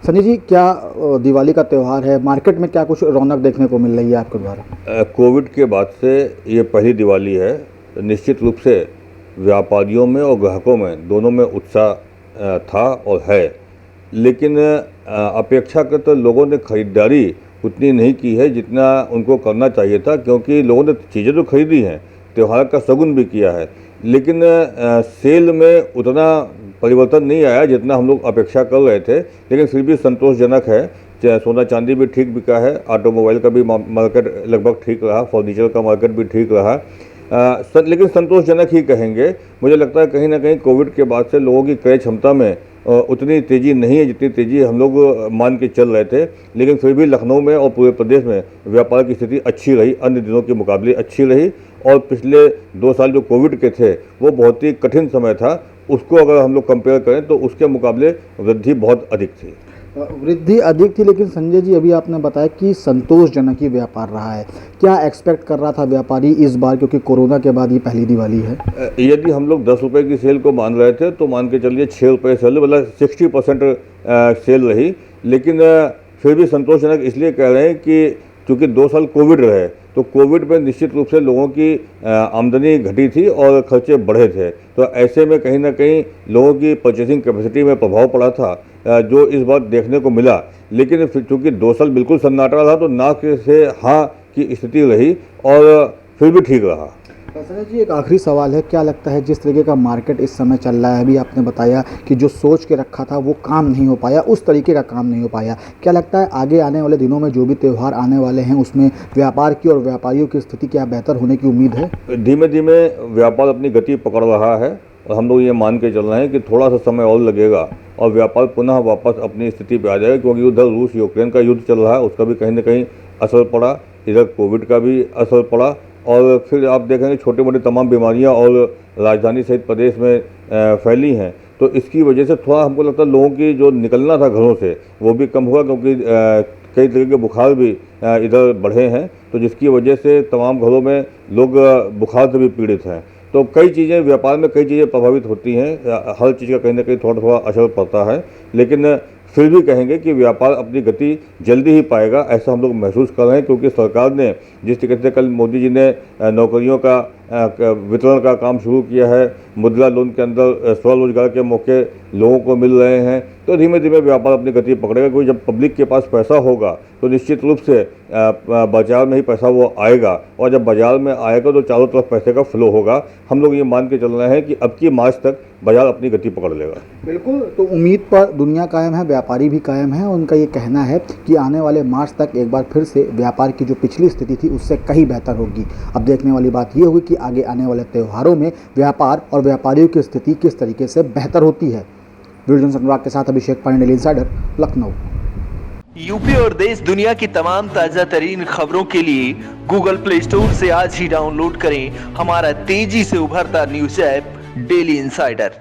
संजय जी, क्या दिवाली का त्यौहार है, मार्केट में क्या कुछ रौनक देखने को मिल रही है आपके द्वारा? कोविड के बाद से ये पहली दिवाली है। निश्चित रूप से व्यापारियों में और ग्राहकों में दोनों में उत्साह था और है, लेकिन अपेक्षाकृत लोगों ने खरीदारी उतनी नहीं की है जितना उनको करना चाहिए था, क्योंकि लोगों ने चीज़ें तो खरीदी हैं, त्यौहार का शगुन भी किया है, लेकिन सेल में उतना परिवर्तन नहीं आया जितना हम लोग अपेक्षा कर रहे थे। लेकिन फिर भी संतोषजनक है। चाहे सोना चांदी भी ठीक बिका है, ऑटोमोबाइल का भी मार्केट लगभग ठीक रहा, फर्नीचर का मार्केट भी ठीक रहा। लेकिन संतोषजनक ही कहेंगे। मुझे लगता है कहीं ना कहीं कोविड के बाद से लोगों की क्रय क्षमता में उतनी तेज़ी नहीं है जितनी तेज़ी हम लोग मान के चल रहे थे। लेकिन फिर भी लखनऊ में और पूरे प्रदेश में व्यापार की स्थिति अच्छी रही, अन्य दिनों के मुकाबले अच्छी रही। और पिछले 2 साल जो कोविड के थे वो बहुत ही कठिन समय था, उसको अगर हम लोग कंपेयर करें तो उसके मुकाबले वृद्धि बहुत अधिक थी। वृद्धि अधिक थी, लेकिन संजय जी अभी आपने बताया कि संतोषजनक ही व्यापार रहा है। क्या एक्सपेक्ट कर रहा था व्यापारी इस बार, क्योंकि कोरोना के बाद ये पहली दिवाली है? यदि हम लोग 10 रुपये की सेल को मान रहे थे तो मान के चलिए 6 रुपये सेल, मतलब 60% सेल रही। लेकिन फिर भी संतोषजनक इसलिए कह रहे हैं कि क्योंकि 2 साल कोविड रहे, तो कोविड में निश्चित रूप से लोगों की आमदनी घटी थी और खर्चे बढ़े थे। तो ऐसे में कहीं ना कहीं लोगों की परचेसिंग कैपेसिटी में प्रभाव पड़ा था, जो इस बार देखने को मिला। लेकिन चूँकि 2 साल बिल्कुल सन्नाटा रहा तो ना से हाँ की स्थिति रही और फिर भी ठीक रहा। संजय जी, एक आखिरी सवाल है, क्या लगता है जिस तरीके का मार्केट इस समय चल रहा है, अभी आपने बताया कि जो सोच के रखा था वो काम नहीं हो पाया, उस तरीके का काम नहीं हो पाया, क्या लगता है आगे आने वाले दिनों में जो भी त्यौहार आने वाले हैं उसमें व्यापार की और व्यापारियों की स्थिति क्या बेहतर होने की उम्मीद है? धीमे धीमे व्यापार अपनी गति पकड़ रहा है और हम लोग ये मान के चल रहे हैं कि थोड़ा सा समय और लगेगा और व्यापार पुनः वापस अपनी स्थिति पर आ जाएगा। क्योंकि उधर रूस यूक्रेन का युद्ध चल रहा है, उसका भी कहीं ना कहीं असर पड़ा, इधर कोविड का भी असर पड़ा, और फिर आप देखेंगे छोटी मोटी तमाम बीमारियां और राजधानी सहित प्रदेश में फैली हैं। तो इसकी वजह से थोड़ा हमको लगता है लोगों की जो निकलना था घरों से वो भी कम हुआ, क्योंकि कई तरह के बुखार भी इधर बढ़े हैं, तो जिसकी वजह से तमाम घरों में लोग बुखार से भी पीड़ित हैं। तो कई चीज़ें, व्यापार में कई चीज़ें प्रभावित होती हैं, हर चीज़ का कहीं ना कहीं थोड़ा थोड़ा असर पड़ता है। लेकिन फिर भी कहेंगे कि व्यापार अपनी गति जल्दी ही पाएगा, ऐसा हम लोग महसूस कर रहे हैं। क्योंकि सरकार ने जिस तरीके से कल मोदी जी ने नौकरियों का वितरण का काम शुरू किया है, मुद्रा लोन के अंदर स्वरोजगार के मौके लोगों को मिल रहे हैं, तो धीमे धीमे व्यापार अपनी गति पकड़ेगा। क्योंकि जब पब्लिक के पास पैसा होगा तो निश्चित रूप से बाजार में ही पैसा वो आएगा, और जब बाजार में आएगा तो चारों तरफ पैसे का फ्लो होगा। हम लोग ये मान के चल रहे हैं कि अब की मार्च तक बाजार अपनी गति पकड़ लेगा। बिल्कुल, तो उम्मीद पर दुनिया कायम है, व्यापारी भी कायम है। उनका ये कहना है कि आने वाले मार्च तक एक बार फिर से व्यापार की जो पिछली स्थिति थी उससे कहीं बेहतर होगी। अब देखने वाली बात ये होगी कि आगे आने वाले त्योहारों में व्यापार और व्यापारियों की स्थिति किस तरीके से बेहतर होती है। वीडियो अनुराग के साथ Abhishek Pandey, Daily Insider, Lucknow. UP और देश दुनिया की तमाम ताजा तरीन खबरों के लिए गूगल प्ले स्टोर से आज ही डाउनलोड करें हमारा तेजी से उभरता न्यूज ऐप डेली इंसाइडर।